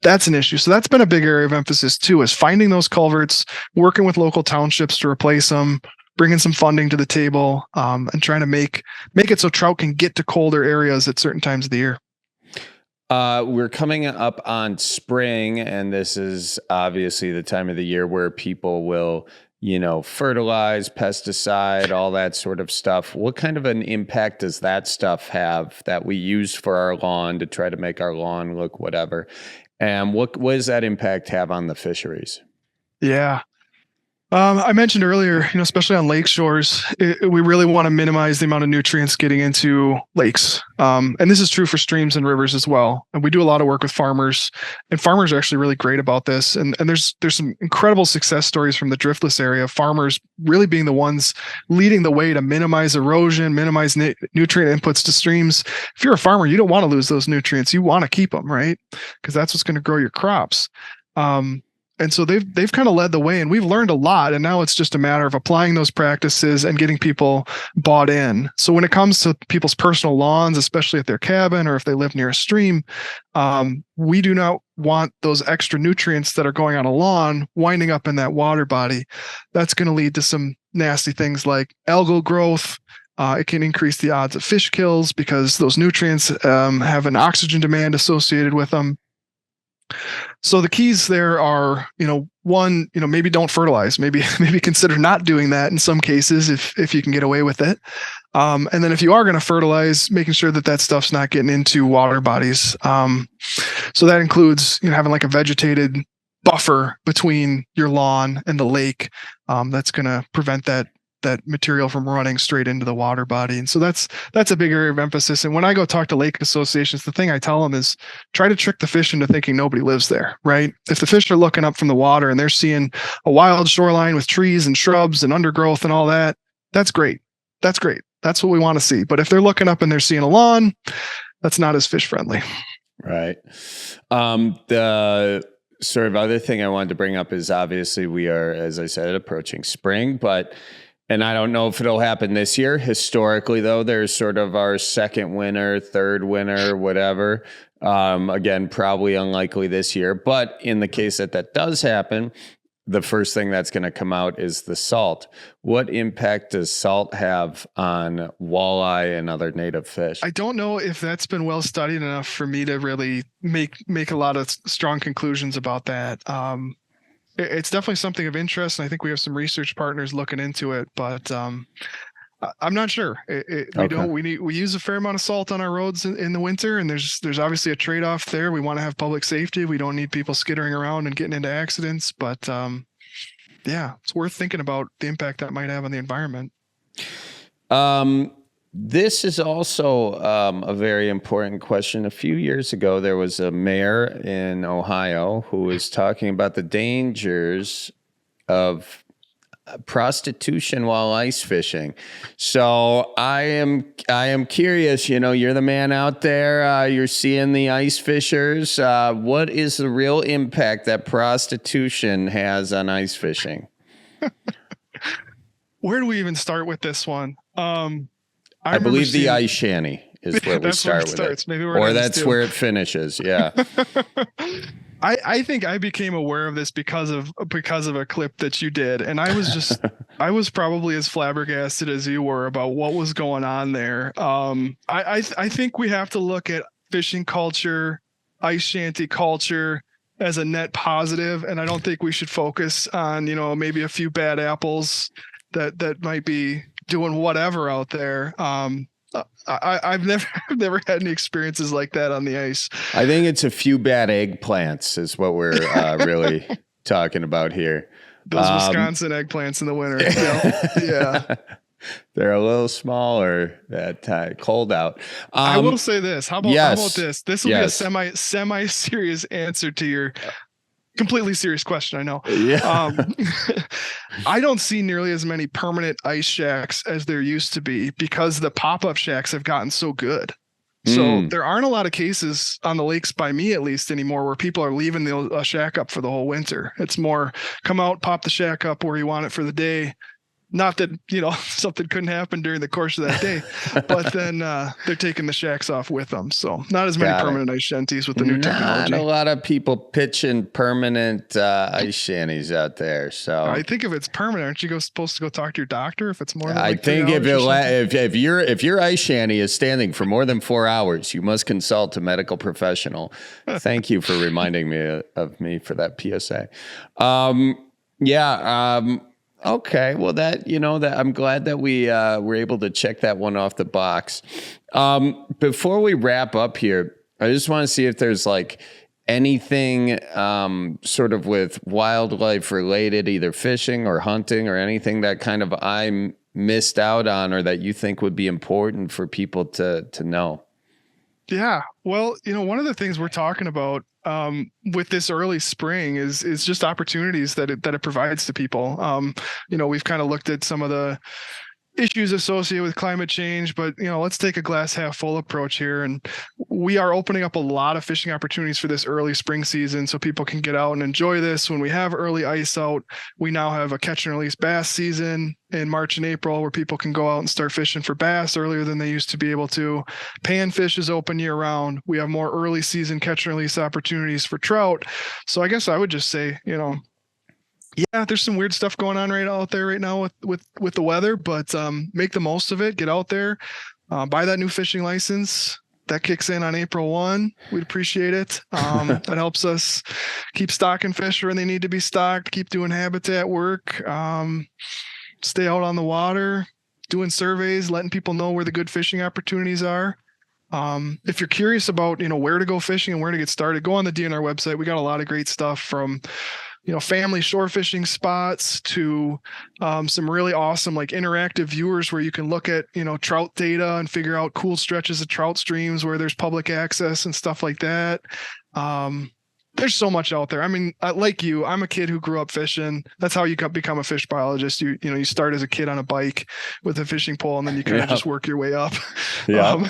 that's an issue. So that's been a big area of emphasis too, is finding those culverts, working with local townships to replace them, bringing some funding to the table, and trying to make it so trout can get to colder areas at certain times of the year. We're coming up on spring, and this is obviously the time of the year where people will, fertilize, pesticide, all that sort of stuff. What kind of an impact does that stuff have that we use for our lawn to try to make our lawn look whatever? And what does that impact have on the fisheries? Yeah. I mentioned earlier, especially on lake shores, we really want to minimize the amount of nutrients getting into lakes. And this is true for streams and rivers as well. And we do a lot of work with farmers, and farmers are actually really great about this. And there's some incredible success stories from the driftless area of farmers really being the ones leading the way to minimize erosion, minimize nutrient inputs to streams. If you're a farmer, you don't want to lose those nutrients. You want to keep them, right? Because that's what's going to grow your crops. And so they've kind of led the way, and we've learned a lot. And now it's just a matter of applying those practices and getting people bought in. So when it comes to people's personal lawns, especially at their cabin or if they live near a stream, we do not want those extra nutrients that are going on a lawn winding up in that water body. That's going to lead to some nasty things like algal growth. It can increase the odds of fish kills because those nutrients have an oxygen demand associated with them. So the keys there are, one, maybe don't fertilize. Maybe consider not doing that in some cases if you can get away with it. And then if you are going to fertilize, making sure that stuff's not getting into water bodies. So that includes having like a vegetated buffer between your lawn and the lake. That's going to prevent that material from running straight into the water body. And so that's a big area of emphasis. And when I go talk to lake associations, the thing I tell them is try to trick the fish into thinking nobody lives there, right? If the fish are looking up from the water and they're seeing a wild shoreline with trees and shrubs and undergrowth and all that, that's great. That's great. That's what we want to see. But if they're looking up and they're seeing a lawn, that's not as fish friendly. Right. The sort of other thing I wanted to bring up is obviously we are, as I said, approaching spring, and I don't know if it'll happen this year. Historically, though, there's sort of our second winter, third winter, whatever. Again, probably unlikely this year. But in the case that does happen, the first thing that's going to come out is the salt. What impact does salt have on walleye and other native fish? I don't know if that's been well studied enough for me to really make a lot of strong conclusions about that. It's definitely something of interest, and I think we have some research partners looking into it, but I'm not sure. We use a fair amount of salt on our roads in the winter, and there's obviously a trade-off there. We want to have public safety. We don't need people skittering around and getting into accidents, but it's worth thinking about the impact that might have on the environment. This is also a very important question. A few years ago, there was a mayor in Ohio who was talking about the dangers of prostitution while ice fishing. So I am curious, you're the man out there, you're seeing the ice fishers. What is the real impact that prostitution has on ice fishing? Where do we even start with this one? I believe the ice shanty is where we start with it. Maybe or that's where it finishes. Yeah. I think I became aware of this because of a clip that you did. And I was probably as flabbergasted as you were about what was going on there. I think we have to look at fishing culture, ice shanty culture as a net positive. And I don't think we should focus on, maybe a few bad apples that might be doing whatever out there. I've never had any experiences like that on the ice. I think it's a few bad eggplants is what we're really talking about here. Those Wisconsin eggplants in the winter. Yeah. They're a little smaller at time. Cold out. I will say this. How about this? This will be a semi serious answer to your completely serious question. I know. Yeah. I don't see nearly as many permanent ice shacks as there used to be because the pop-up shacks have gotten so good. So there aren't a lot of cases on the lakes, by me at least, anymore where people are leaving the shack up for the whole winter. It's more come out, pop the shack up where you want it for the day. Not that, something couldn't happen during the course of that day, but then they're taking the shacks off with them. So not as many permanent ice shanties with the new technology. Not a lot of people pitching permanent ice shanties out there. So I think if it's permanent, aren't you supposed to go talk to your doctor if it's more than I think if your ice shanty is standing for more than 4 hours, you must consult a medical professional. Thank you for reminding me of me for that PSA. Okay, well that I'm glad that we were able to check that one off the box. Before we wrap up here, I just want to see if there's like anything sort of with wildlife related, either fishing or hunting or anything that kind of I missed out on or that you think would be important for people to know. Yeah, well, one of the things we're talking about with this early spring is just opportunities that it provides to people. We've kind of looked at some of the issues associated with climate change, but let's take a glass half full approach here. And we are opening up a lot of fishing opportunities for this early spring season so people can get out and enjoy this. When we have early ice out, we now have a catch and release bass season in March and April where people can go out and start fishing for bass earlier than they used to be able to. Panfish is open year round. We have more early season catch and release opportunities for trout. So I guess I would just say, there's some weird stuff going on right out there right now with the weather, but make the most of it. Get out there, buy that new fishing license. That kicks in on April 1. We'd appreciate it. That helps us keep stocking fish when they need to be stocked, keep doing habitat work, stay out on the water, doing surveys, letting people know where the good fishing opportunities are. If you're curious about, where to go fishing and where to get started, go on the DNR website. We got a lot of great stuff from family shore fishing spots to some really awesome like interactive viewers where you can look at, trout data and figure out cool stretches of trout streams where there's public access and stuff like that. There's so much out there. I mean, like you, I'm a kid who grew up fishing. That's how you become a fish biologist. You start as a kid on a bike with a fishing pole and then you kind of just work your way up. Yeah.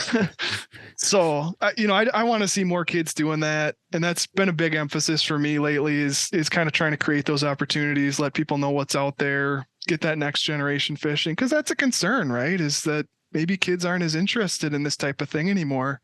So, I want to see more kids doing that. And that's been a big emphasis for me lately is kind of trying to create those opportunities, let people know what's out there, get that next generation fishing. Cause that's a concern, right? Is that maybe kids aren't as interested in this type of thing anymore.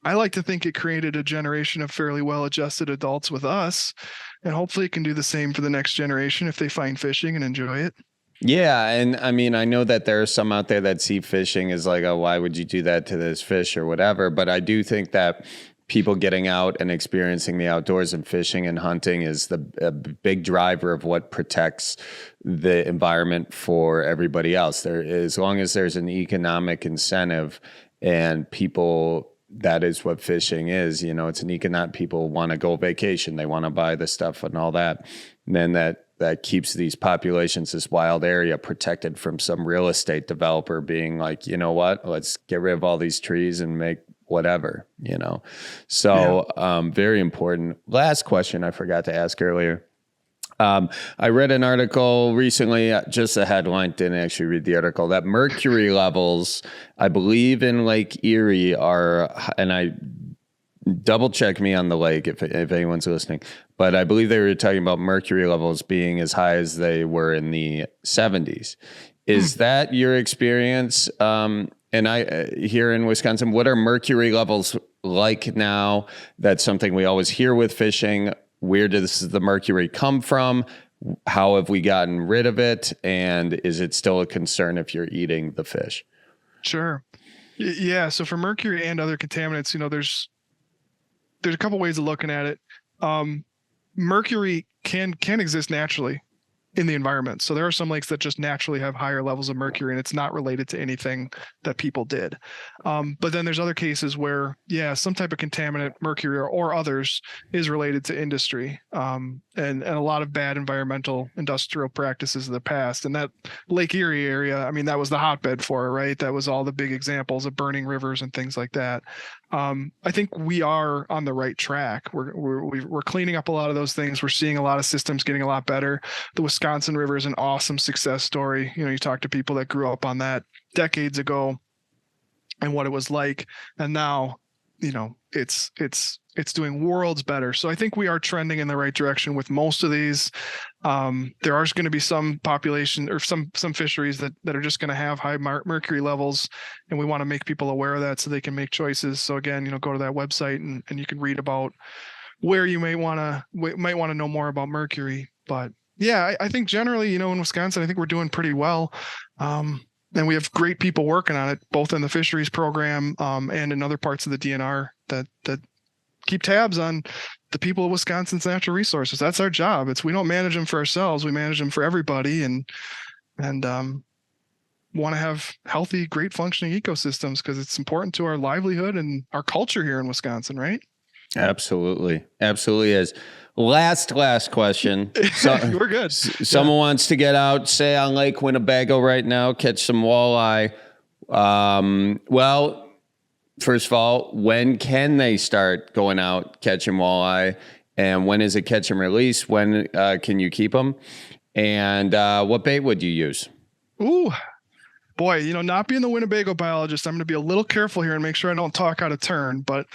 I like to think it created a generation of fairly well-adjusted adults with us, and hopefully it can do the same for the next generation if they find fishing and enjoy it. Yeah. And I mean, I know that there are some out there that see fishing as like, oh, why would you do that to this fish or whatever? But I do think that people getting out and experiencing the outdoors and fishing and hunting is a big driver of what protects the environment for everybody else. As long as there's an economic incentive and people, that is what fishing is. It's an economic, people want to go vacation. They want to buy the stuff and all that. And then that keeps these populations, this wild area protected from some real estate developer being like, you know what, let's get rid of all these trees and make whatever, So very important. Last question I forgot to ask earlier. I read an article recently, just a headline, didn't actually read the article, that mercury levels, I believe in Lake Erie are, and I double check me on the lake if anyone's listening, but I believe they were talking about mercury levels being as high as they were in the 70s. Is that your experience? And here in Wisconsin, what are mercury levels like now? That's something we always hear with fishing. Where does the mercury come from? How have we gotten rid of it? And is it still a concern if you're eating the fish? Sure. Yeah. So for mercury and other contaminants, there's a couple ways of looking at it. Mercury can exist naturally in the environment. So there are some lakes that just naturally have higher levels of mercury, and it's not related to anything that people did. But then there's other cases where, some type of contaminant, mercury or others, is related to industry, and a lot of bad environmental industrial practices of the past. And that Lake Erie area, I mean, that was the hotbed for it, right? That was all the big examples of burning rivers and things like that. I think we are on the right track. We're cleaning up a lot of those things. We're seeing a lot of systems getting a lot better. The Wisconsin River is an awesome success story. You talk to people that grew up on that decades ago and what it was like, and now, it's doing worlds better. So I think we are trending in the right direction with most of these. There are going to be some population or some fisheries that are just going to have high mercury levels, and we want to make people aware of that so they can make choices. So again, go to that website and you can read about where you might want to know more about mercury. But I think generally, in Wisconsin, I think we're doing pretty well. And we have great people working on it, both in the fisheries program and in other parts of the DNR that keep tabs on the people of Wisconsin's natural resources. That's our job. We don't manage them for ourselves. We manage them for everybody, and want to have healthy, great functioning ecosystems because it's important to our livelihood and our culture here in Wisconsin, right? Absolutely is. Last question. We're good. Someone wants to get out, say on Lake Winnebago right now, catch some walleye. Well, first of all, when can they start going out catching walleye? And when is it catch and release? When can you keep them? And what bait would you use? Ooh, boy, not being the Winnebago biologist, I'm going to be a little careful here and make sure I don't talk out of turn. But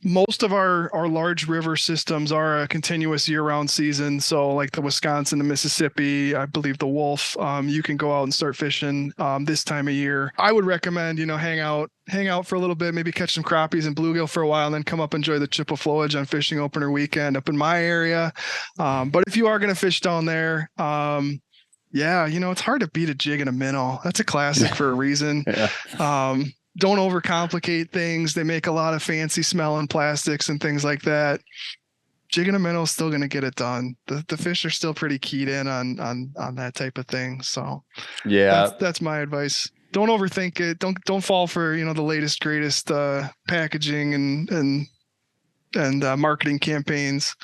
most of our large river systems are a continuous year-round season. So like the Wisconsin, the Mississippi, I believe the Wolf, you can go out and start fishing this time of year. I would recommend, hang out for a little bit, maybe catch some crappies and bluegill for a while, and then come up and enjoy the Chippewa flowage on fishing opener weekend up in my area. But if you are going to fish down there, it's hard to beat a jig and a minnow. That's a classic for a reason. Don't overcomplicate things. They make a lot of fancy smelling plastics and things like that. Jig and a minnow is still going to get it done. The fish are still pretty keyed in on that type of thing. So that's my advice. Don't overthink it. Don't fall for the latest greatest packaging and marketing campaigns.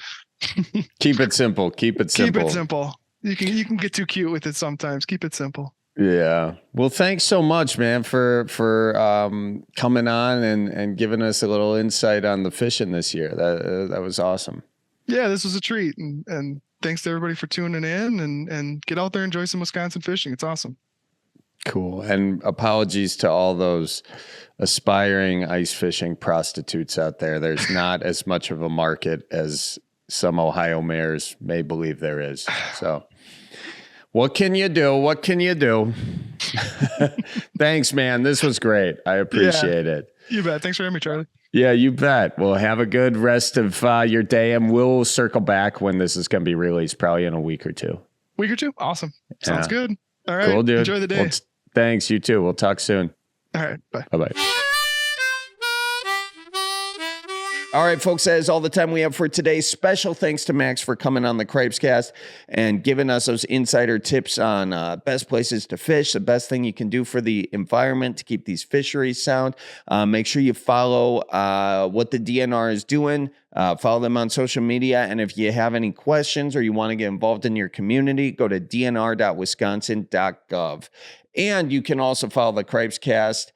Keep it simple. Keep it simple. You can get too cute with it sometimes. Keep it simple. Yeah. Well, thanks so much, man, for coming on and giving us a little insight on the fishing this year. That was awesome. Yeah, this was a treat. And thanks to everybody for tuning in and get out there and enjoy some Wisconsin fishing. It's awesome. Cool. And apologies to all those aspiring ice fishing prostitutes out there. There's not as much of a market as some Ohio mayors may believe there is. So what can you do? Thanks, man. This was great. I appreciate it. You bet. Thanks for having me, Charlie. Yeah, you bet. Well, have a good rest of your day, and we'll circle back when this is going to be released, probably in a week or two. Awesome. Sounds good. All right. Cool, dude. Enjoy the day. Well, thanks. You too. We'll talk soon. All right. Bye. Bye-bye. All right, folks, that is all the time we have for today. Special thanks to Max for coming on the Cripescast and giving us those insider tips on best places to fish, the best thing you can do for the environment to keep these fisheries sound. Make sure you follow what the DNR is doing. Follow them on social media. And if you have any questions or you want to get involved in your community, go to dnr.wisconsin.gov. And you can also follow the Cripescast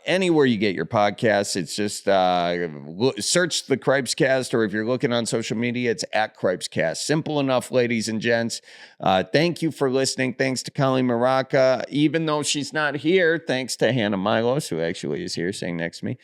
anywhere you get your podcasts. It's just search the Cripescast, or if you're looking on social media, it's at Cripescast. Simple enough, ladies and gents. Thank you for listening. Thanks to Colleen Maraca, even though she's not here. Thanks to Hannah Milos, who actually is here sitting next to me,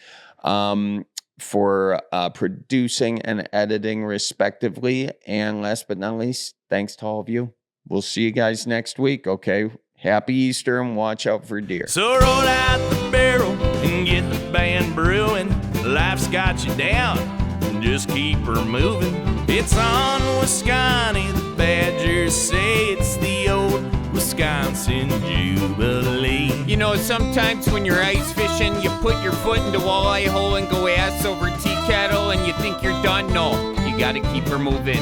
for producing and editing respectively. And last but not least, thanks to all of you. We'll see you guys next week. Okay. Happy Easter and watch out for deer. So roll out the barrel and get the band brewing. Life's got you down, just keep her moving. It's on Wisconsin, the Badgers say it's the old Wisconsin Jubilee. You know, sometimes when you're ice fishing, you put your foot in the walleye hole and go ass over tea kettle and you think you're done. No, you gotta keep her moving.